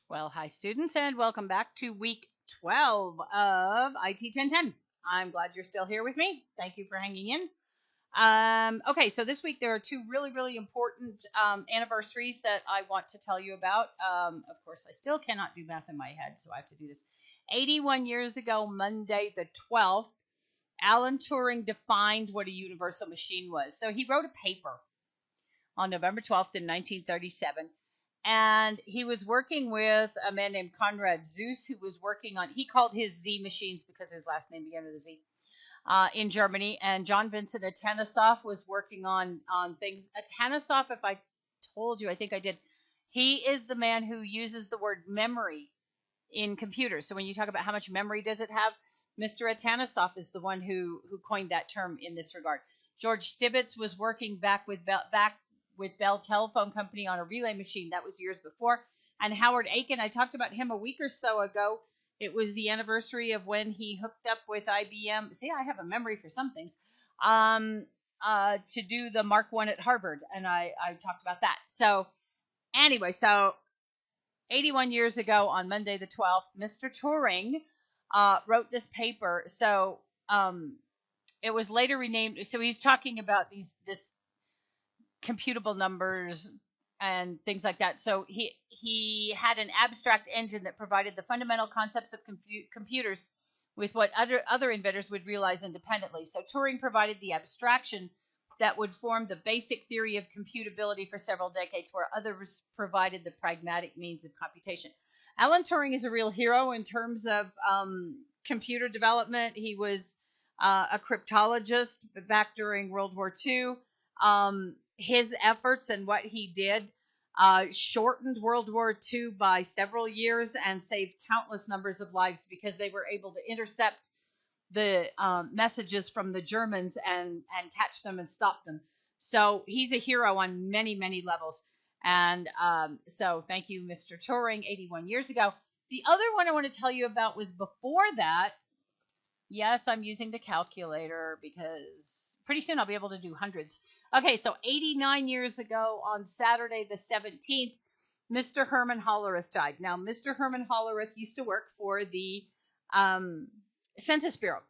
Well, hi, students, and welcome back to week 12 of IT 1010. I'm glad you're still here with me. Thank you for hanging in. Okay, so this week there are two really important anniversaries that I want to tell you about. Of course, I still cannot do math in my head, so I have to do this. 81 years ago, Monday the 12th, Alan Turing defined what a universal machine was. So he wrote a paper on November 12th in 1937. And he was working with a man named Conrad Zuse, who was working on, he called his Z machines because his last name began with a Z, in Germany. And John Vincent Atanasoff was working on things. Atanasoff, if I told you, I think I did, he is the man who uses the word memory in computers. So when you talk about how much memory does it have, Mr. Atanasoff is the one who coined that term in this regard. George Stibitz was working back with Bell Telephone Company on a relay machine. That was years before. And Howard Aiken, I talked about him a week or so ago. It was the anniversary of when he hooked up with IBM. See, I have a memory for some things. To do the Mark I at Harvard, and I talked about that. So anyway, so 81 years ago on Monday the 12th, Mr. Turing wrote this paper. So it was later renamed. So he's talking about this computable numbers and things like that. So he had an abstract engine that provided the fundamental concepts of computers with what other inventors would realize independently. So Turing provided the abstraction that would form the basic theory of computability for several decades, where others provided the pragmatic means of computation. Alan Turing is a real hero in terms of computer development. He was a cryptologist back during World War II. His efforts and what he did shortened World War II by several years and saved countless numbers of lives because they were able to intercept the messages from the Germans and catch them and stop them. So he's a hero on many levels. And so thank you, Mr. Turing, 81 years ago. The other one I want to tell you about was before that. Yes, I'm using the calculator because pretty soon I'll be able to do hundreds. Okay, so 89 years ago on Saturday the 17th, Mr. Herman Hollerith died. Now, Mr. Herman Hollerith used to work for the Census Bureau.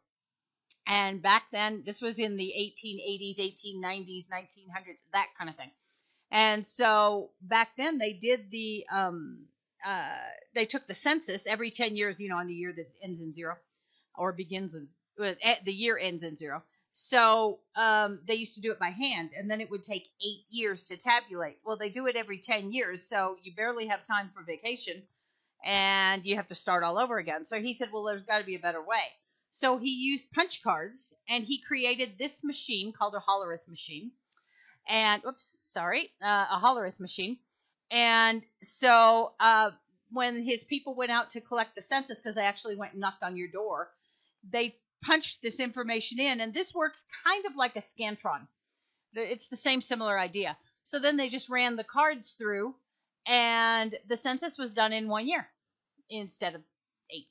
And back then, this was in the 1880s, 1890s, 1900s, that kind of thing. And so back then they did they took the census every 10 years, on the year that ends in zero or begins in, the year ends in zero. So they used to do it by hand, and then it would take 8 years to tabulate. Well, they do it every 10 years, so you barely have time for vacation, and you have to start all over again. So he said, well, there's got to be a better way. So he used punch cards, and he created this machine called a Hollerith machine. And, a Hollerith machine. And so when his people went out to collect the census, because they actually went and knocked on your door, they punched this information in, and this works kind of like a Scantron. It's the same similar idea. So then they just ran the cards through, and the census was done in 1 year instead of 8.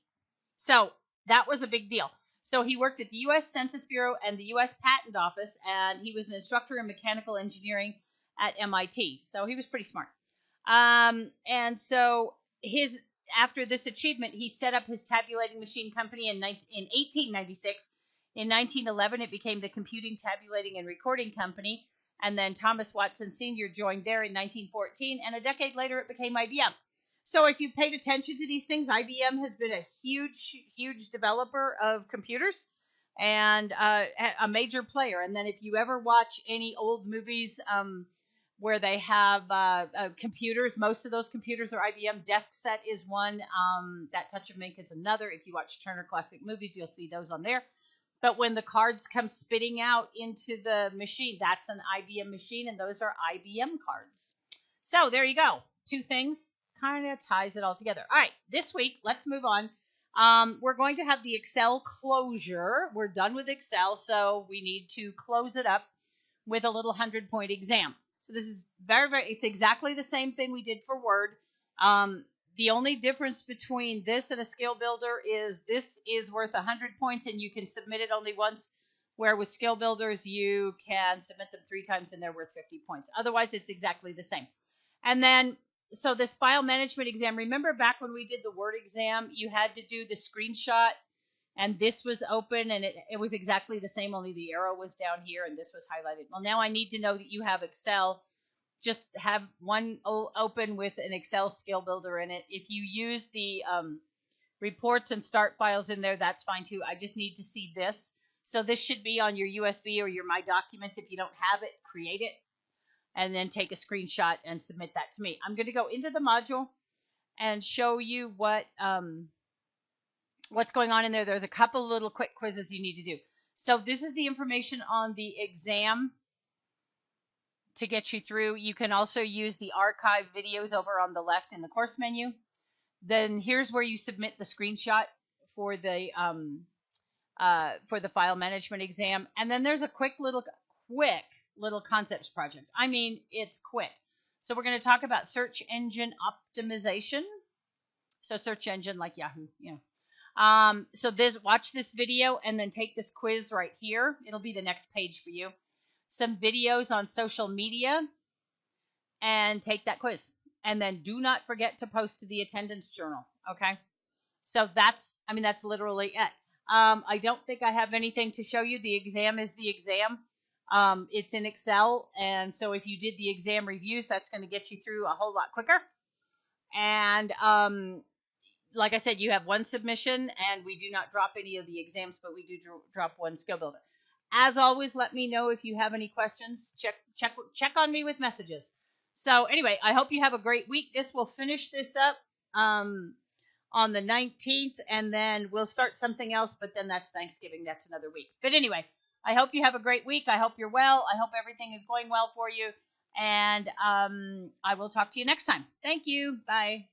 So that was a big deal. So he worked at the U.S. Census Bureau and the U.S. Patent Office, and he was an instructor in mechanical engineering at MIT. So he was pretty smart. And so after this achievement, he set up his tabulating machine company in 1896. In 1911, it became the Computing, Tabulating, and Recording Company. And then Thomas Watson Sr. joined there in 1914. And a decade later, it became IBM. So if you paid attention to these things, IBM has been a huge developer of computers and a major player. And then if you ever watch any old movies where they have computers, most of those computers are IBM. Desk Set is one. That Touch of Ink is another. If you watch Turner Classic Movies, you'll see those on there. But when the cards come spitting out into the machine, that's an IBM machine, and those are IBM cards. So there you go. Two things. Kind of ties it all together. All right, this week, let's move on. We're going to have the Excel closure. We're done with Excel, so we need to close it up with a little 100-point exam. So this is it's exactly the same thing we did for Word. The only difference between this and a skill builder is this is worth 100 points, and you can submit it only once, where with skill builders, you can submit them 3 times, and they're worth 50 points. Otherwise, it's exactly the same. And then So this file management exam, remember back when we did the Word exam, you had to do the screenshot and this was open and it was exactly the same, only the arrow was down here and this was highlighted. Well, now I need to know that you have Excel. Just have one open with an Excel skill builder in it. If you use the reports and start files in there, that's fine too. I just need to see this. So this should be on your USB or your My Documents. If you don't have it, create it and then take a screenshot and submit that to me. I'm going to go into the module and show you what's going on in there. There's a couple little quick quizzes you need to do. So this is the information on the exam to get you through. You can also use the archive videos over on the left in the course menu. Then here's where you submit the screenshot for the file management exam. And then there's a quick little concepts project. I mean, it's quick. So we're going to talk about search engine optimization. So search engine like Yahoo, you know. So watch this video and then take this quiz right here. It'll be the next page for you. Some videos on social media and take that quiz. And then do not forget to post to the attendance journal. Okay. So that's literally it. I don't think I have anything to show you. The exam is the exam. It's in Excel. And so if you did the exam reviews, that's going to get you through a whole lot quicker. And like I said, you have one submission, and we do not drop any of the exams, but we do drop one skill builder. As always, let me know if you have any questions. Check on me with messages. So anyway, I hope you have a great week. This will finish this up on the 19th, and then we'll start something else, but then that's Thanksgiving. That's another week. But anyway, I hope you have a great week. I hope you're well. I hope everything is going well for you, and I will talk to you next time. Thank you. Bye.